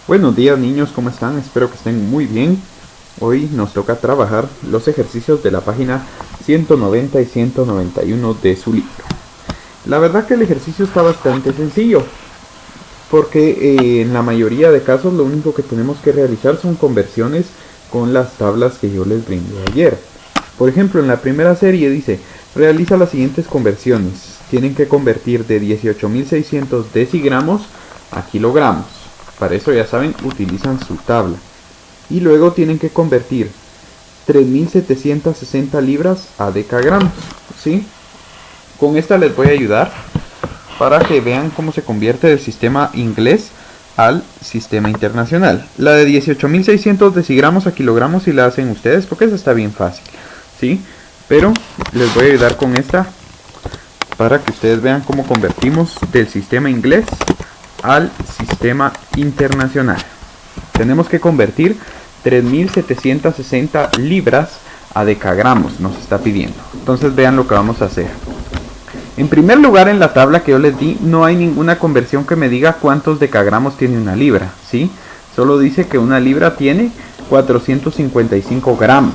Buenos días niños, ¿cómo están? Espero que estén muy bien. Hoy nos toca trabajar los ejercicios de la página 190 y 191 de su libro. La verdad que el ejercicio está bastante sencillo, porque en la mayoría de casos lo único que tenemos que realizar son conversiones con las tablas que yo les brindé ayer. Por ejemplo, en la primera serie dice, realiza las siguientes conversiones. Tienen que convertir de 18.600 decigramos a kilogramos. Para eso ya saben, utilizan su tabla. Y luego tienen que convertir 3.760 libras a decagramos, ¿sí? Con esta les voy a ayudar para que vean cómo se convierte del sistema inglés al sistema internacional. La de 18.600 decigramos a kilogramos si la hacen ustedes, porque esa está bien fácil, ¿sí? Pero les voy a ayudar con esta para que ustedes vean cómo convertimos del sistema inglés al sistema internacional. Tenemos que convertir 3.760 libras a decagramos, nos está pidiendo. Entonces vean lo que vamos a hacer. En primer lugar, en la tabla que yo les di no hay ninguna conversión que me diga cuántos decagramos tiene una libra, ¿sí? Solo dice que una libra tiene 455 gramos,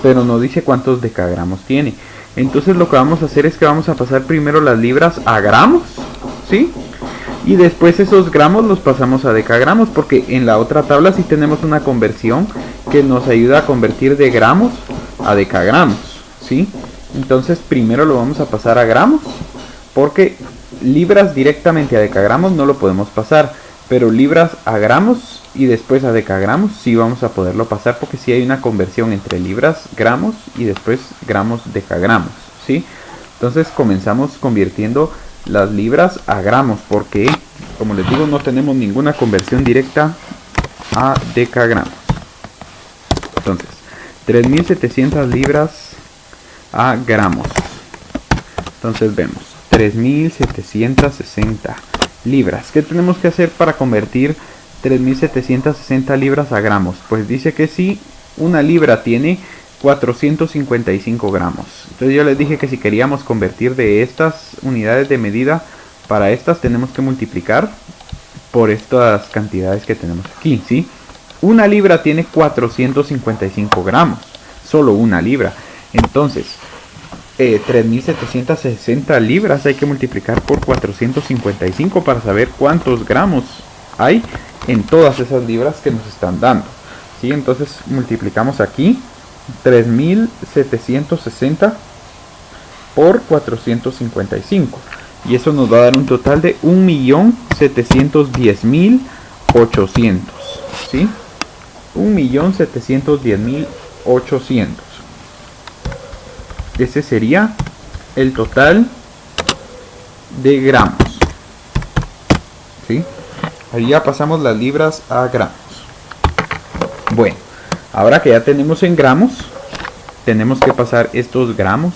pero no dice cuántos decagramos tiene. Entonces lo que vamos a hacer es que vamos a pasar primero las libras a gramos, ¿sí? Y después esos gramos los pasamos a decagramos, porque en la otra tabla sí tenemos una conversión que nos ayuda a convertir de gramos a decagramos, ¿sí? Entonces primero lo vamos a pasar a gramos, porque libras directamente a decagramos no lo podemos pasar, pero libras a gramos y después a decagramos sí vamos a poderlo pasar, porque sí hay una conversión entre libras, gramos y después gramos, decagramos, ¿sí? Entonces comenzamos convirtiendo las libras a gramos, porque como les digo no tenemos ninguna conversión directa a decagramos. Entonces 3.700 libras a gramos. Entonces vemos 3.760 libras. ¿Qué tenemos que hacer para convertir 3.760 libras a gramos? Pues dice que si una libra tiene 455 gramos. Entonces yo les dije que si queríamos convertir de estas unidades de medida para estas, tenemos que multiplicar por estas cantidades que tenemos aquí, ¿sí? Una libra tiene 455 gramos, solo una libra. Entonces 3.760 libras hay que multiplicar por 455 para saber cuántos gramos hay en todas esas libras que nos están dando, ¿sí? Entonces multiplicamos aquí 3.760 por 455 y eso nos va a dar un total de 1.710.800, ¿sí? 1.710.800. Ese sería el total de gramos, ¿sí? Ahí ya pasamos las libras a gramos. Bueno, ahora que ya tenemos en gramos, tenemos que pasar estos gramos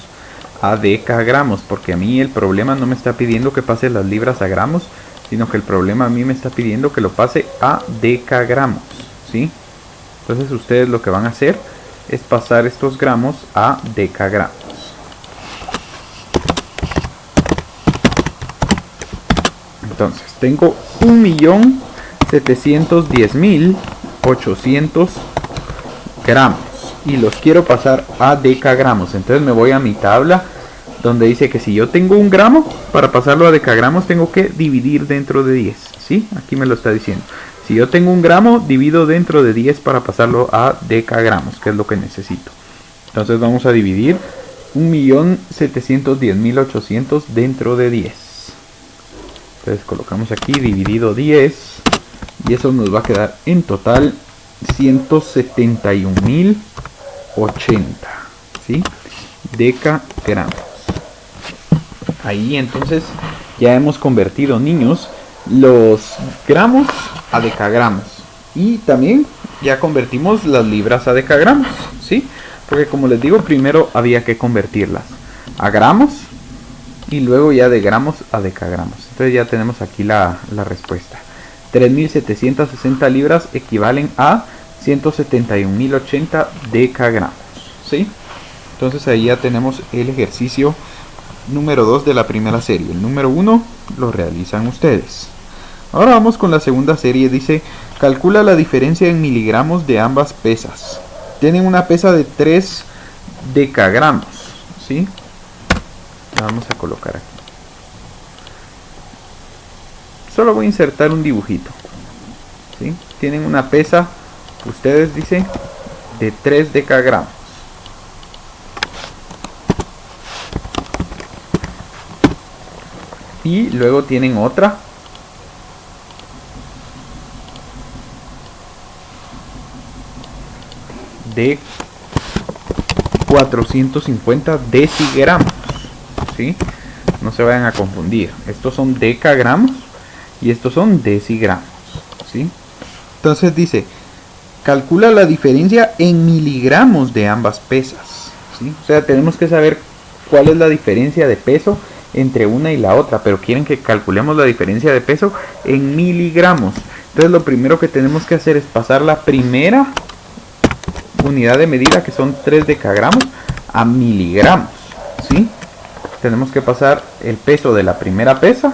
a decagramos, porque a mí el problema no me está pidiendo que pase las libras a gramos, sino que el problema a mí me está pidiendo que lo pase a decagramos, ¿sí? Entonces ustedes lo que van a hacer es pasar estos gramos a decagramos. Entonces tengo 1.710.800 gramos y los quiero pasar a decagramos. Entonces me voy a mi tabla donde dice que si yo tengo un gramo, para pasarlo a decagramos tengo que dividir dentro de 10, ¿sí? Aquí me lo está diciendo. Si yo tengo un gramo, divido dentro de 10 para pasarlo a decagramos, que es lo que necesito. Entonces vamos a dividir 1.710.800 dentro de 10. Entonces colocamos aquí dividido 10 y eso nos va a quedar en total 171.080, ¿sí? Decagramos. Ahí entonces ya hemos convertido, niños, los gramos a decagramos y también ya convertimos las libras a decagramos, ¿sí? Porque como les digo, primero había que convertirlas a gramos y luego ya de gramos a decagramos. Entonces ya tenemos aquí la respuesta. 3.760 libras equivalen a 171.080 decagramos, ¿sí? Entonces ahí ya tenemos el ejercicio número 2 de la primera serie. El número 1 lo realizan ustedes. Ahora vamos con la segunda serie. Dice, calcula la diferencia en miligramos de ambas pesas. Tienen una pesa de 3 decagramos, ¿sí? La vamos a colocar aquí. Solo voy a insertar un dibujito, ¿sí? Tienen una pesa, ustedes dicen, de 3 decagramos. Y luego tienen otra de 450 decigramos, ¿sí? No se vayan a confundir. Estos son decagramos y estos son decigramos, ¿sí? Entonces dice, calcula la diferencia en miligramos de ambas pesas, ¿sí? O sea, tenemos que saber cuál es la diferencia de peso entre una y la otra, pero quieren que calculemos la diferencia de peso en miligramos. Entonces lo primero que tenemos que hacer es pasar la primera unidad de medida, que son 3 decagramos, a miligramos, ¿sí? Tenemos que pasar el peso de la primera pesa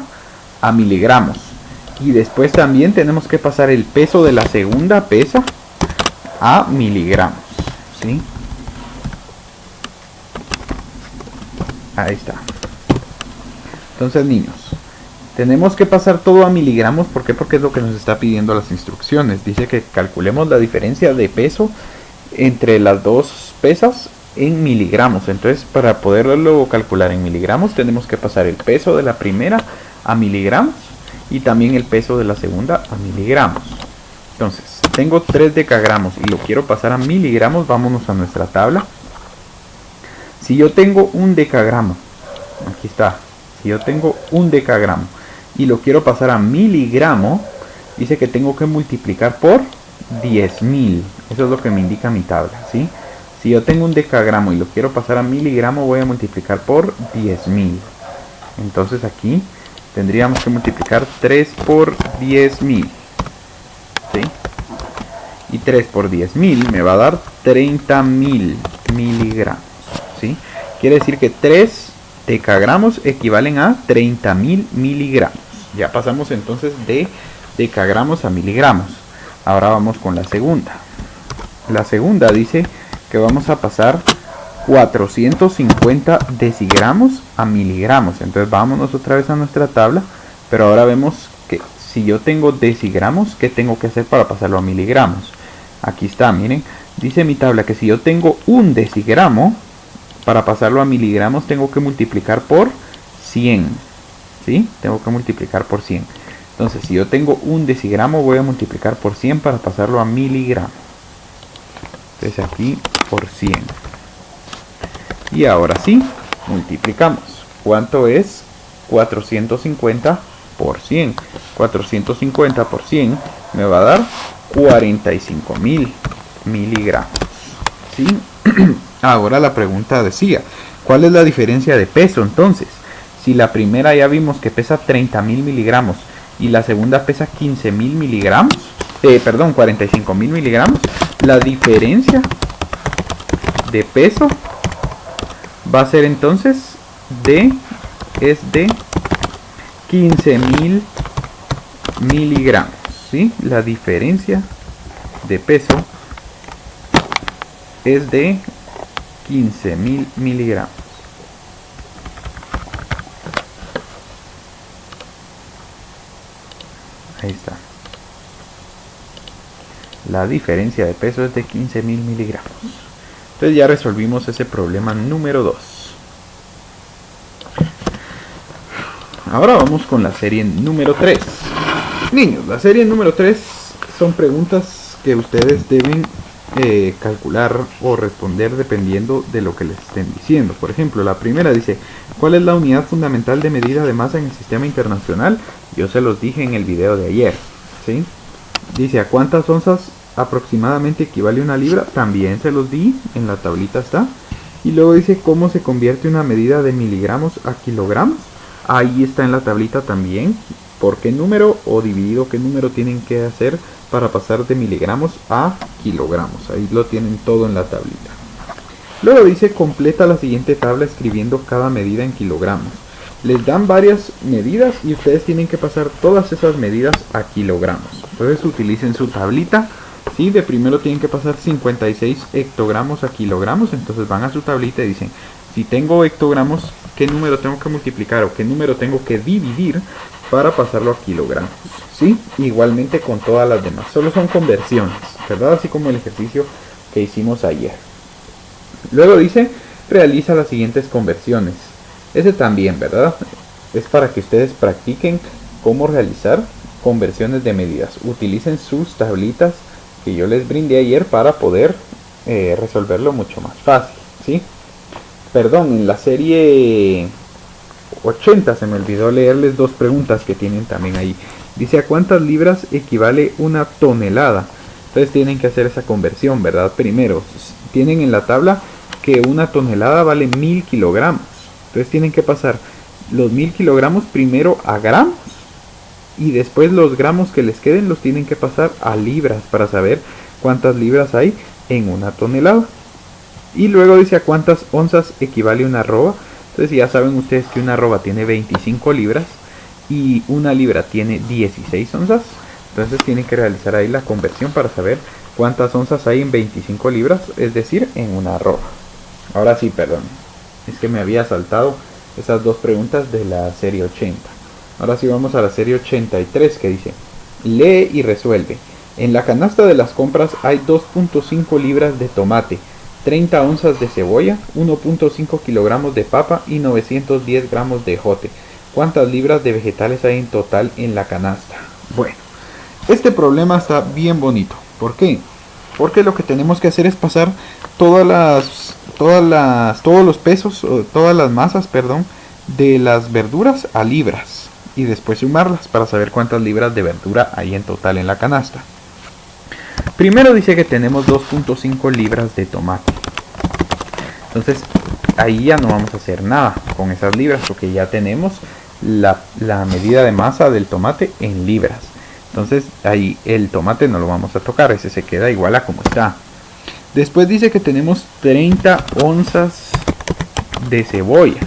a miligramos, y después también tenemos que pasar el peso de la segunda pesa a miligramos, ¿sí? Ahí está. Entonces, niños, tenemos que pasar todo a miligramos. ¿Por qué? Porque es lo que nos está pidiendo las instrucciones. Dice que calculemos la diferencia de peso entre las dos pesas en miligramos. Entonces, para poderlo calcular en miligramos, tenemos que pasar el peso de la primera a miligramos y también el peso de la segunda a miligramos. Entonces, tengo 3 decagramos y lo quiero pasar a miligramos. Vámonos a nuestra tabla. Si yo tengo un decagramo, aquí está. Si yo tengo un decagramo y lo quiero pasar a miligramo, dice que tengo que multiplicar por 10.000. Eso es lo que me indica mi tabla, ¿sí? Si yo tengo un decagramo y lo quiero pasar a miligramo, voy a multiplicar por 10.000. Entonces aquí tendríamos que multiplicar 3 por 10.000, ¿sí? Y 3 por 10.000 me va a dar 30.000 miligramos, ¿sí? Quiere decir que 3 decagramos equivalen a 30.000 miligramos. Ya pasamos entonces de decagramos a miligramos. Ahora vamos con la segunda. La segunda dice que vamos a pasar 450 decigramos a miligramos. Entonces vámonos otra vez a nuestra tabla, pero ahora vemos que si yo tengo decigramos, ¿qué tengo que hacer para pasarlo a miligramos? Aquí está, miren, dice mi tabla que si yo tengo un decigramo, para pasarlo a miligramos tengo que multiplicar por 100, ¿sí? Tengo que multiplicar por 100. Entonces, si yo tengo un decigramo, voy a multiplicar por 100 para pasarlo a miligramos. Entonces aquí por 100. Y ahora sí, multiplicamos. ¿Cuánto es 450 por 100? 450 por 100 me va a dar 45.000 miligramos, ¿sí? Ahora la pregunta decía, ¿cuál es la diferencia de peso entonces? Si la primera ya vimos que pesa 30.000 miligramos y la segunda pesa 15.000 miligramos, 45.000 miligramos, la diferencia de peso va a ser entonces de 15.000 miligramos, ¿sí? La diferencia de peso es de 15.000 miligramos. Ahí está. La diferencia de peso es de 15.000 miligramos. Entonces ya resolvimos ese problema número 2. Ahora vamos con la serie número 3. Niños, la serie número 3 son preguntas que ustedes deben calcular o responder dependiendo de lo que les estén diciendo. Por ejemplo, la primera dice, ¿cuál es la unidad fundamental de medida de masa en el sistema internacional? Yo se los dije en el video de ayer, ¿sí? Dice, ¿a cuántas onzas aproximadamente equivale una libra? También se los di, en la tablita está. Y luego dice, ¿cómo se convierte una medida de miligramos a kilogramos? Ahí está en la tablita también. ¿Por qué número o dividido qué número tienen que hacer para pasar de miligramos a kilogramos? Ahí lo tienen todo en la tablita. Luego dice, completa la siguiente tabla escribiendo cada medida en kilogramos. Les dan varias medidas y ustedes tienen que pasar todas esas medidas a kilogramos. Entonces utilicen su tablita. ¿Sí? De primero tienen que pasar 56 hectogramos a kilogramos. Entonces van a su tablita y dicen, si tengo hectogramos, ¿qué número tengo que multiplicar o qué número tengo que dividir para pasarlo a kilogramos? ¿Sí? Igualmente con todas las demás. Solo son conversiones, ¿verdad? Así como el ejercicio que hicimos ayer. Luego dice, realiza las siguientes conversiones. Ese también, ¿verdad? Es para que ustedes practiquen cómo realizar conversiones de medidas. Utilicen sus tablitas que yo les brindé ayer para poder resolverlo mucho más fácil, ¿sí? Perdón, en la serie 80 se me olvidó leerles dos preguntas que tienen también ahí. Dice, ¿a cuántas libras equivale una tonelada? Entonces tienen que hacer esa conversión, ¿verdad? Primero, tienen en la tabla que una tonelada vale 1000 kilogramos. Entonces tienen que pasar los 1000 kilogramos primero a gramos y después los gramos que les queden los tienen que pasar a libras para saber cuántas libras hay en una tonelada. Y luego dice a cuántas onzas equivale una arroba. Entonces ya saben ustedes que una arroba tiene 25 libras y una libra tiene 16 onzas. Entonces tienen que realizar ahí la conversión para saber cuántas onzas hay en 25 libras, es decir, en una arroba. Ahora sí, perdón. Es que me había saltado esas dos preguntas de la serie 80. Ahora sí vamos a la serie 83 que dice, lee y resuelve. En la canasta de las compras hay 2.5 libras de tomate, 30 onzas de cebolla, 1.5 kilogramos de papa y 910 gramos de ejote. ¿Cuántas libras de vegetales hay en total en la canasta? Bueno, este problema está bien bonito. ¿Por qué? Porque lo que tenemos que hacer es pasar todos los pesos, todas las masas, perdón, de las verduras a libras y después sumarlas para saber cuántas libras de verdura hay en total en la canasta. Primero dice que tenemos 2.5 libras de tomate. Entonces ahí ya no vamos a hacer nada con esas libras porque ya tenemos la medida de masa del tomate en libras. Entonces ahí el tomate no lo vamos a tocar, ese se queda igual a como está. Después dice que tenemos 30 onzas de cebolla.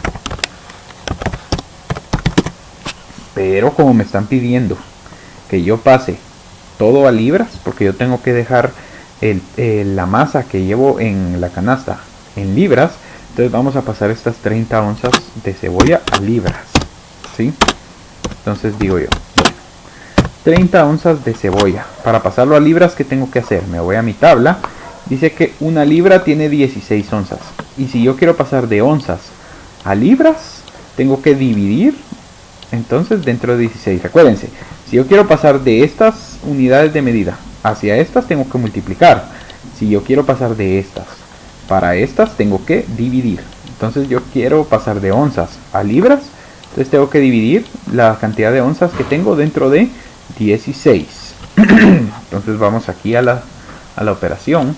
Pero como me están pidiendo que yo pase todo a libras, porque yo tengo que dejar la masa que llevo en la canasta en libras, entonces vamos a pasar estas 30 onzas de cebolla a libras, ¿sí? Entonces digo yo, bueno, 30 onzas de cebolla. Para pasarlo a libras, ¿qué tengo que hacer? Me voy a mi tabla. Dice que una libra tiene 16 onzas. Y si yo quiero pasar de onzas a libras, tengo que dividir entonces dentro de 16. Recuérdense, si yo quiero pasar de estas unidades de medida hacia estas, tengo que multiplicar. Si yo quiero pasar de estas para estas, tengo que dividir. Entonces yo quiero pasar de onzas a libras, entonces tengo que dividir la cantidad de onzas que tengo dentro de 16. Entonces vamos aquí a la operación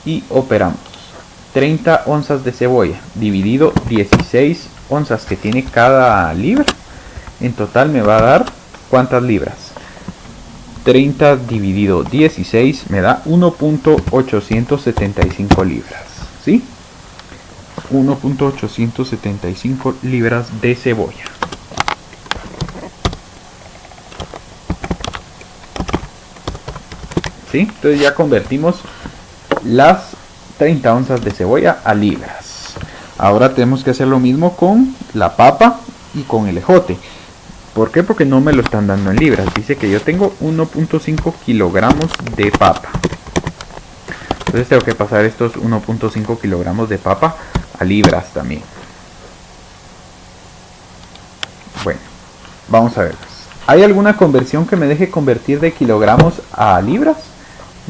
y operamos. 30 onzas de cebolla dividido 16 onzas que tiene cada libra. En total me va a dar ¿cuántas libras? 30 dividido 16 me da 1.875 libras. ¿Sí? 1.875 libras de cebolla. ¿Sí? Entonces ya convertimos las 30 onzas de cebolla a libras. Ahora tenemos que hacer lo mismo con la papa y con el ejote. ¿Por qué? Porque no me lo están dando en libras. Dice que yo tengo 1.5 kilogramos de papa. Entonces tengo que pasar estos 1.5 kilogramos de papa a libras también. Bueno, vamos a ver. ¿Hay alguna conversión que me deje convertir de kilogramos a libras?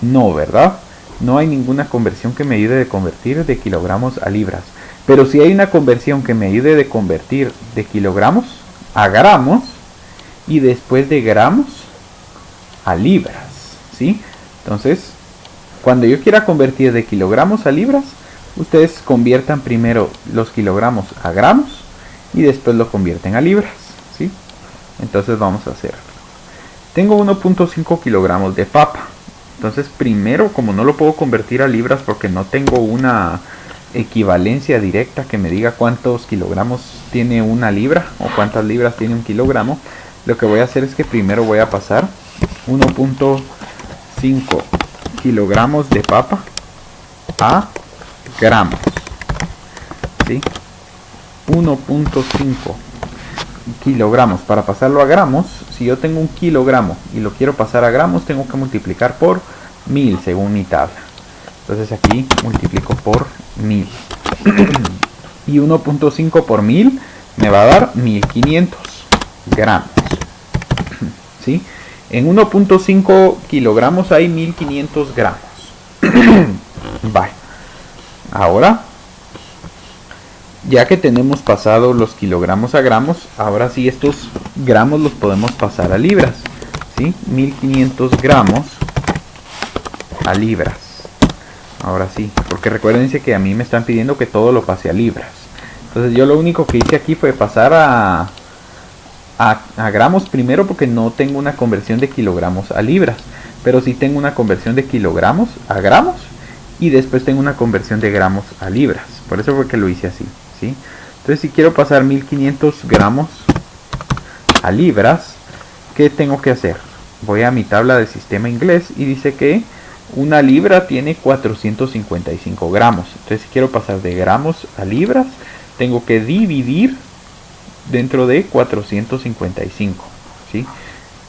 No, ¿verdad? No hay ninguna conversión que me ayude de convertir de kilogramos a libras. Pero sí hay una conversión que me ayude de convertir de kilogramos a gramos y después de gramos a libras, ¿sí? Entonces, cuando yo quiera convertir de kilogramos a libras, ustedes conviertan primero los kilogramos a gramos y después lo convierten a libras, ¿sí? Entonces vamos a hacer. Tengo 1.5 kilogramos de papa. Entonces primero, como no lo puedo convertir a libras porque no tengo una equivalencia directa que me diga cuántos kilogramos tiene una libra o cuántas libras tiene un kilogramo, lo que voy a hacer es que primero voy a pasar 1.5 kilogramos de papa a gramos, ¿sí? 1.5 kilogramos. Para pasarlo a gramos, si yo tengo un kilogramo y lo quiero pasar a gramos, tengo que multiplicar por 1000 según mi tabla. Entonces aquí multiplico por 1000 y 1.5 por 1000 me va a dar 1500 gramos, ¿sí? En 1.5 kilogramos hay 1500 gramos. Vale. Ahora, ya que tenemos pasado los kilogramos a gramos, ahora sí estos gramos los podemos pasar a libras, ¿sí? 1500 gramos a libras. Ahora sí, porque recuérdense que a mí me están pidiendo que todo lo pase a libras. Entonces yo lo único que hice aquí fue pasar a gramos primero, porque no tengo una conversión de kilogramos a libras, pero sí tengo una conversión de kilogramos a gramos y después tengo una conversión de gramos a libras. Por eso fue que lo hice así, ¿sí? Entonces si quiero pasar 1500 gramos a libras, ¿qué tengo que hacer? Voy a mi tabla de sistema inglés y dice que una libra tiene 455 gramos. Entonces si quiero pasar de gramos a libras, tengo que dividir dentro de 455, ¿sí?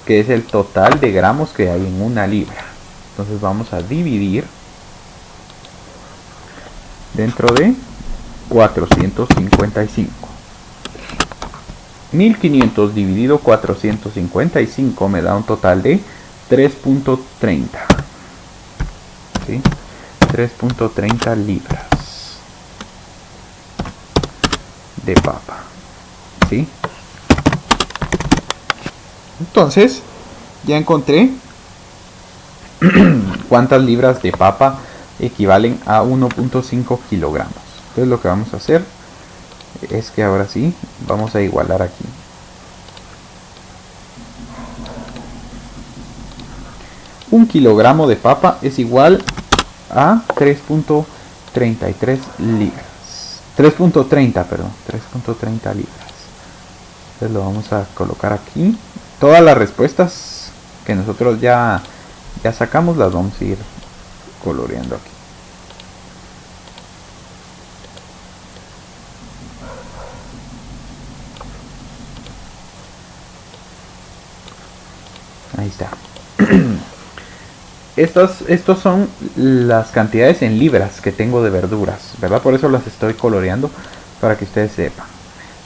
Que es el total de gramos que hay en una libra. Entonces vamos a dividir dentro de 455. 1500 dividido 455 me da un total de 3.30, ¿sí? 3.30 libras de papa, ¿sí? Entonces ya encontré cuántas libras de papa equivalen a 1.5 kilogramos. Entonces lo que vamos a hacer es que ahora sí vamos a igualar aquí. Un kilogramo de papa es igual a 3.33 libras. 3.30, perdón, 3.30 libras. Entonces lo vamos a colocar aquí. Todas las respuestas que nosotros ya sacamos las vamos a ir coloreando aquí. Ahí está. Estos son las cantidades en libras que tengo de verduras, ¿verdad? Por eso las estoy coloreando, para que ustedes sepan.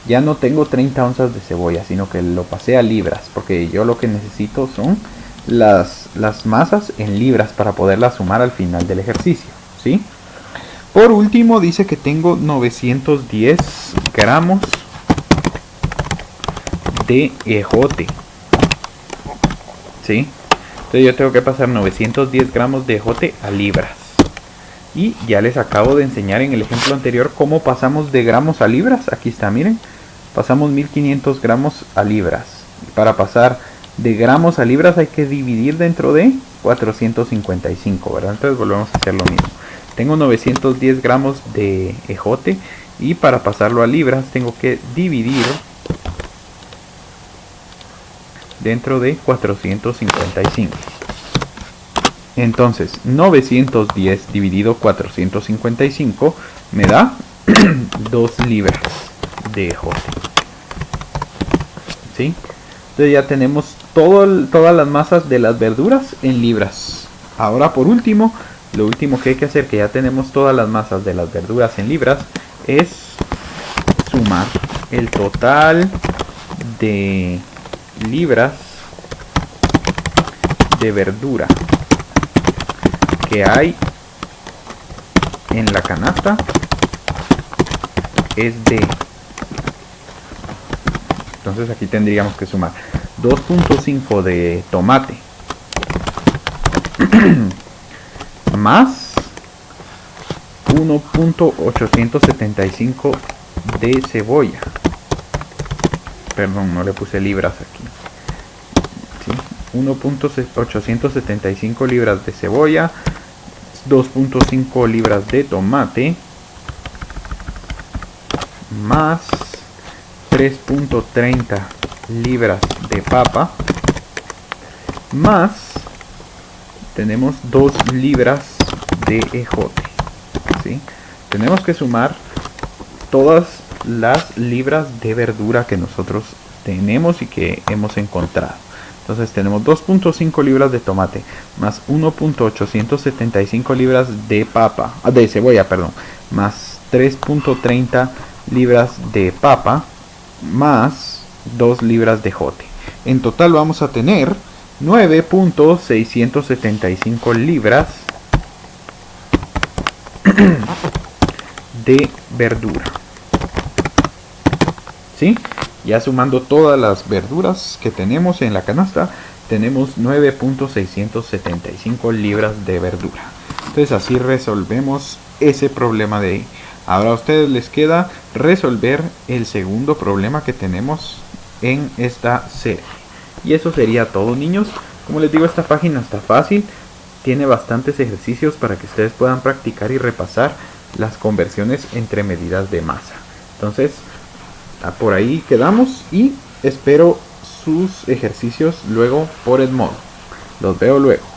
Ya no tengo 30 onzas de cebolla, sino que lo pasé a libras, porque yo lo que necesito son las masas en libras para poderlas sumar al final del ejercicio, ¿sí? Por último dice que tengo 910 gramos de ejote, ¿sí? Entonces yo tengo que pasar 910 gramos de ejote a libras. Y ya les acabo de enseñar en el ejemplo anterior cómo pasamos de gramos a libras. Aquí está, miren. Pasamos 1500 gramos a libras. Para pasar de gramos a libras hay que dividir dentro de 455, ¿verdad? Entonces volvemos a hacer lo mismo. Tengo 910 gramos de ejote y para pasarlo a libras tengo que dividir dentro de 455. Entonces 910 dividido 455 me da 2 libras de ejote, ¿sí? Entonces ya tenemos todas las masas de las verduras en libras. Ahora por último, lo último que hay que hacer, que ya tenemos todas las masas de las verduras en libras, es sumar el total de libras de verdura que hay en la canasta es de... Entonces aquí tendríamos que sumar 2.5 de tomate más 1.875 de cebolla. Perdón, no le puse libras aquí. ¿Sí? 1.875 libras de cebolla, 2.5 libras de tomate, más 3.30 libras de papa, más tenemos 2 libras de ejote, ¿sí? Tenemos que sumar todas las libras de verdura que nosotros tenemos y que hemos encontrado. Entonces tenemos 2.5 libras de tomate, más 1.875 libras de papa, de cebolla, perdón, más 3.30 libras de papa, más 2 libras de ejote. En total vamos a tener 9.675 libras de verdura. ¿Sí? Ya sumando todas las verduras que tenemos en la canasta, tenemos 9.675 libras de verdura. Entonces así resolvemos ese problema de ahí. Ahora a ustedes les queda resolver el segundo problema que tenemos en esta serie. Y eso sería todo, niños. Como les digo, esta página está fácil. Tiene bastantes ejercicios para que ustedes puedan practicar y repasar las conversiones entre medidas de masa. Entonces, por ahí quedamos y espero sus ejercicios luego por Edmodo. Los veo luego.